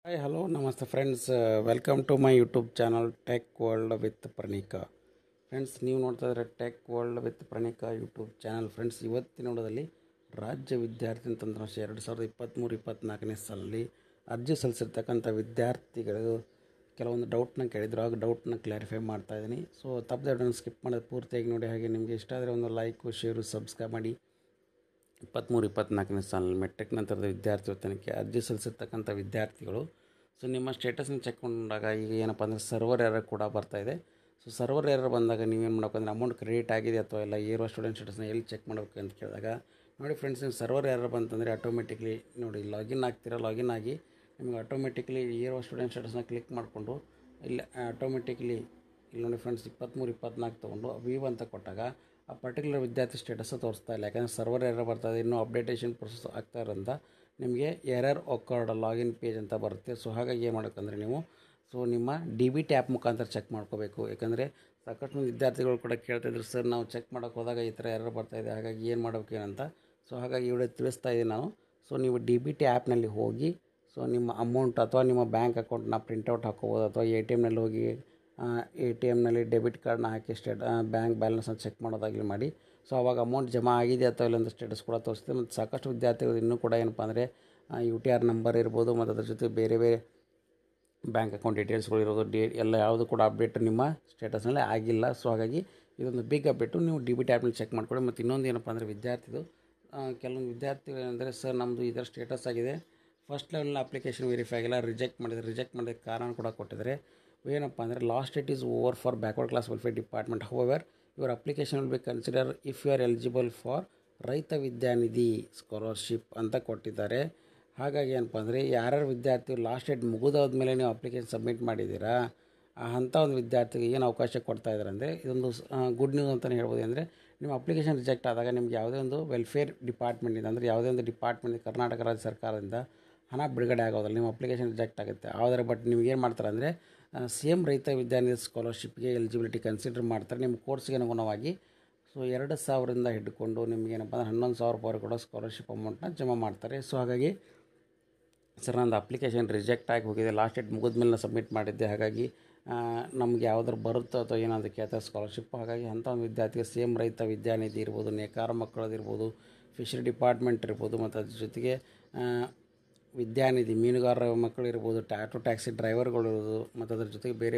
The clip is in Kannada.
ಹಾಯ್ ಹಲೋ ನಮಸ್ತೆ friends, welcome to my YouTube channel tech world with Praneeka. Friends, ನೀವು ನೋಡ್ತಾ ಇದ್ದಾರೆ tech world with Praneeka YouTube channel. Friends, ಇವತ್ತಿನ ನೋಡೋದಲ್ಲಿ ರಾಜ್ಯ ವಿದ್ಯಾರ್ಥಿ ತಂತ್ರಾಂಶ 2023-24ನೇ ಸಾಲಲ್ಲಿ ಅರ್ಜಿ ಸಲ್ಲಿಸಿರ್ತಕ್ಕಂಥ ವಿದ್ಯಾರ್ಥಿಗಳು ಕೆಲವೊಂದು ಡೌಟ್ನ ಕೇಳಿದ್ರು. ಆಗ ಡೌಟ್ನ ಕ್ಲಾರಿಫೈ ಮಾಡ್ತಾ ಇದ್ದೀನಿ. ಸೊ ತಪ್ಪದೆ ಸ್ಕಿಪ್ ಮಾಡೋದು ಪೂರ್ತಿಯಾಗಿ ನೋಡಿ. ಹಾಗೆ ನಿಮಗೆ ಇಷ್ಟ ಆದರೆ ಒಂದು ಲೈಕು, ಶೇರು, ಸಬ್ಸ್ಕ್ರೈಬ್ ಮಾಡಿ. 23-24ನೇ ಸಾಲಿನಲ್ಲಿ ಮೆಟ್ರಿಕ್ ನಂತರದ ವಿದ್ಯಾರ್ಥಿ ವೇತನಕ್ಕೆ ಅರ್ಜಿ ಸಲ್ಲಿಸಿರ್ತಕ್ಕಂಥ ವಿದ್ಯಾರ್ಥಿಗಳು ನಿಮ್ಮ ಸ್ಟೇಟಸ್ನ ಚೆಕ್ ಮಾಡಿದಾಗ ಈಗ ಏನಪ್ಪ ಅಂದರೆ ಸರ್ವರ್ ಎರರ್ ಕೂಡ ಬರ್ತಾಯಿದೆ. ಸೊ ಸರ್ವರ್ ಎರರ್ ಬಂದಾಗ ನೀವೇನು ಮಾಡಬೇಕಂದ್ರೆ ಅಮೌಂಟ್ ಕ್ರೆಡಿಟ್ ಆಗಿದೆ ಅಥವಾ ಇಲ್ಲ ಇರುವ ಸ್ಟೂಡೆಂಟ್ ಸ್ಟೇಟಸ್ನ ಎಲ್ಲಿ ಚೆಕ್ ಮಾಡಬೇಕು ಅಂತ ಕೇಳಿದಾಗ ನೋಡಿ ಫ್ರೆಂಡ್ಸ್, ನೀವು ಸರ್ವರ್ ಎರರ್ ಬಂತಂದರೆ ಆಟೋಮೆಟಿಕ್ಲಿ ನೋಡಿ ಲಾಗಿನ್ ಆಗ್ತೀರಾ. ಲಾಗಿನ್ ಆಗಿ ನಿಮಗೆ ಆಟೋಮೆಟಿಕ್ಲಿ ಇರುವ ಸ್ಟೂಡೆಂಟ್ ಸ್ಟೇಟಸ್ನ ಕ್ಲಿಕ್ ಮಾಡಿಕೊಂಡು ಇಲ್ಲಿ ಆಟೋಮೆಟಿಕ್ಲಿ ಇಲ್ಲಿ ನೋಡಿ ಫ್ರೆಂಡ್ಸ್ 23-24 ತೊಗೊಂಡು ವ್ಯೂ ಅಂತ ಕೊಟ್ಟಾಗ ಆ ಪರ್ಟಿಕ್ಯುಲರ್ ವಿದ್ಯಾರ್ಥಿ ಸ್ಟೇಟಸ್ ತೋರಿಸ್ತಾ ಇಲ್ಲ. ಯಾಕಂದರೆ ಸರ್ವರ್ ಎರರ್ ಬರ್ತದೆ, ಇನ್ನೂ ಅಪ್ಡೇಟೇಷನ್ ಪ್ರೊಸೆಸ್ ಆಗ್ತಾ ಇರೋದ್ರಿಂದ ನಿಮಗೆ ಎರರ್ ಒಕ್ಕರ್ಡ್ ಲಾಗಿನ್ ಪೇಜ್ ಅಂತ ಬರುತ್ತೆ. ಸೊ ಹಾಗಾಗಿ ಏನು ಮಾಡಬೇಕಂದ್ರೆ ನೀವು ನಿಮ್ಮ DBT ಆ್ಯಪ್ ಮುಖಾಂತರ ಚೆಕ್ ಮಾಡ್ಕೋಬೇಕು. ಯಾಕಂದರೆ ಸಾಕಷ್ಟು ವಿದ್ಯಾರ್ಥಿಗಳು ಕೂಡ ಕೇಳ್ತಾಯಿದ್ರು, ಸರ್ ನಾವು ಚೆಕ್ ಮಾಡೋಕ್ಕೆ ಹೋದಾಗ ಈ ಥರ ಎರರ್ ಬರ್ತಾಯಿದೆ, ಹಾಗಾಗಿ ಏನು ಮಾಡಬೇಕು ಏನಂತ. ಸೊ ಹಾಗಾಗಿ ವಿಡಿಯೋ ತಿಳಿಸ್ತಾ ಇದ್ದೀನಿ ನಾನು. ಸೊ ನೀವು DBT ಆ್ಯಪ್ನಲ್ಲಿ ಹೋಗಿ ನಿಮ್ಮ ಅಮೌಂಟ್ ಅಥವಾ ನಿಮ್ಮ ಬ್ಯಾಂಕ್ ಅಕೌಂಟ್ನ ಪ್ರಿಂಟೌಟ್ ಹಾಕ್ಕೋಬೋದು, ಅಥವಾ ATMನಲ್ಲಿ ಹೋಗಿ ATMನಲ್ಲಿ ಡೆಬಿಟ್ ಕಾರ್ಡ್ನ ಹಾಕಿ ಬ್ಯಾಂಕ್ ಬ್ಯಾಲೆನ್ಸ್ನ ಚೆಕ್ ಮಾಡೋದಾಗಲಿ ಮಾಡಿ. ಸೊ ಅವಾಗ ಅಮೌಂಟ್ ಜಮಾ ಆಗಿದೆ ಅಥವಾ ಇಲ್ಲೊಂದು ಸ್ಟೇಟಸ್ ಕೂಡ ತೋರಿಸ್ತದೆ. ಮತ್ತು ಸಾಕಷ್ಟು ವಿದ್ಯಾರ್ಥಿಗಳು ಇನ್ನೂ ಕೂಡ ಏನಪ್ಪ ಅಂದರೆ UTR ನಂಬರ್ ಇರ್ಬೋದು, ಮತ್ತು ಅದ್ರ ಜೊತೆ ಬೇರೆ ಬೇರೆ ಬ್ಯಾಂಕ್ ಅಕೌಂಟ್ ಡೀಟೇಲ್ಸ್ಗಳು ಇರೋದು ಎಲ್ಲ ಯಾವುದು ಕೂಡ ಅಪ್ಡೇಟ್ ನಿಮ್ಮ ಸ್ಟೇಟಸ್ನಲ್ಲಿ ಆಗಿಲ್ಲ. ಸೊ ಹಾಗಾಗಿ ಇದೊಂದು ಬಿಗ್ ಅಪ್ಡೇಟು, ನೀವು DBT ಆ್ಯಪ್ನಲ್ಲಿ ಚೆಕ್ ಮಾಡ್ಕೊಳ್ಳಿ. ಮತ್ತು ಇನ್ನೊಂದು ಏನಪ್ಪ ಅಂದರೆ ವಿದ್ಯಾರ್ಥಿದು ಕೆಲವೊಂದು ವಿದ್ಯಾರ್ಥಿಗಳು ಏನಂದರೆ, ಸರ್ ನಮ್ಮದು ಇದರ ಸ್ಟೇಟಸ್ ಆಗಿದೆ, ಫಸ್ಟ್ ಲೆವೆಲ್ನ ಅಪ್ಲಿಕೇಶನ್ ವೆರಿಫೈ ಆಗಿಲ್ಲ, ರಿಜೆಕ್ಟ್ ಮಾಡೋದಕ್ಕೆ ಕಾರಣ ಕೂಡ ಕೊಟ್ಟಿದ್ದಾರೆ. ಏನಪ್ಪ ಅಂದರೆ last date is over for backward class welfare department. However your application will be consider if you are eligible for Raitha Vidyanidhi scholarship ಅಂತ ಕೊಟ್ಟಿದ್ದಾರೆ. ಹಾಗಾಗಿ ಏನಪ್ಪ ಅಂದರೆ ಯಾರ್ಯಾರು ವಿದ್ಯಾರ್ಥಿ ಲಾಸ್ಟ್ ಡೇಟ್ ಮುಗಿದೋದ್ಮೇಲೆ ನೀವು ಅಪ್ಲಿಕೇಶನ್ ಸಬ್ಮಿಟ್ ಮಾಡಿದ್ದೀರಾ, ಅಂಥ ಒಂದು ವಿದ್ಯಾರ್ಥಿಗೆ ಏನು ಅವಕಾಶ ಕೊಡ್ತಾ ಇದ್ದಾರೆ ಅಂದರೆ ಇದೊಂದು ಗುಡ್ ನ್ಯೂಸ್ ಅಂತಲೇ ಹೇಳ್ಬೋದು. ಅಂದರೆ ನಿಮ್ಮ ಅಪ್ಲಿಕೇಶನ್ ರಿಜೆಕ್ಟ್ ಆದಾಗ ನಿಮ್ಗೆ ಯಾವುದೇ ಒಂದು ವೆಲ್ಫೇರ್ ಡಿಪಾರ್ಟ್ಮೆಂಟಿಂದ, ಅಂದರೆ ಯಾವುದೇ ಒಂದು ಡಿಪಾರ್ಟ್ಮೆಂಟ್ ಕರ್ನಾಟಕ ರಾಜ್ಯ ಸರ್ಕಾರದಿಂದ ಹಣ ಬಿಡುಗಡೆ ಆಗೋದಿಲ್ಲ, ನಿಮ್ಮ ಅಪ್ಲಿಕೇಶನ್ ರಿಜೆಕ್ಟ್ ಆಗುತ್ತೆ. ಆದರೆ ಬಟ್ ನಿಮ್ಗೆ ಏನು ಮಾಡ್ತಾರೆ ಅಂದರೆ ಸೇಮ್ ರೈತ ವಿದ್ಯಾನಿಧಿ ಸ್ಕಾಲರ್ಶಿಪ್ಗೆ ಎಲಿಜಿಬಿಲಿಟಿ ಕನ್ಸಿಡರ್ ಮಾಡ್ತಾರೆ. ನಿಮ್ಮ ಕೋರ್ಸ್ಗೆ ಅನುಗುಣವಾಗಿ 2,000ರಿಂದ ಹಿಡ್ಕೊಂಡು ನಿಮಗೇನಪ್ಪ ಅಂದರೆ 11,000 ಕೂಡ ಸ್ಕಾಲರ್ಶಿಪ್ ಅಮೌಂಟ್ನ ಜಮಾ ಮಾಡ್ತಾರೆ. ಸೊ ಹಾಗಾಗಿ ಸರ್ ನಂದು ಅಪ್ಲಿಕೇಶನ್ ರಿಜೆಕ್ಟ್ ಆಗಿ ಹೋಗಿದೆ, ಲಾಸ್ಟ್ ಡೇಟ್ ಮುಗಿದ್ಮೇಲೆ ನಾನು ಸಬ್ಮಿಟ್ ಮಾಡಿದ್ದೆ, ಹಾಗಾಗಿ ನಮ್ಗೆ ಯಾವ್ದಾರು ಬರುತ್ತೋ ಅಥವಾ ಏನಂತ ಕೇಳ್ತಾರೆ ಸ್ಕಾಲರ್ಶಿಪ್. ಹಾಗಾಗಿ ಅಂಥ ಒಂದು ವಿದ್ಯಾರ್ಥಿಗೆ ಸೇಮ್ ರೈತ ವಿದ್ಯಾನಿಧಿ ಇರ್ಬೋದು, ನೇಕಾರ ಮಕ್ಕಳದಿರ್ಬೋದು, ಫಿಶರಿ ಡಿಪಾರ್ಟ್ಮೆಂಟ್ ಇರ್ಬೋದು, ಮತ್ತು ಅದ್ರ ಜೊತೆಗೆ ವಿದ್ಯಾನಿಧಿ ಮೀನುಗಾರರ ಮಕ್ಕಳು ಇರ್ಬೋದು, ಆಟೋ ಟ್ಯಾಕ್ಸಿ ಡ್ರೈವರ್ಗಳು ಇರ್ಬೋದು, ಮತ್ತು ಅದ್ರ ಜೊತೆಗೆ ಬೇರೆ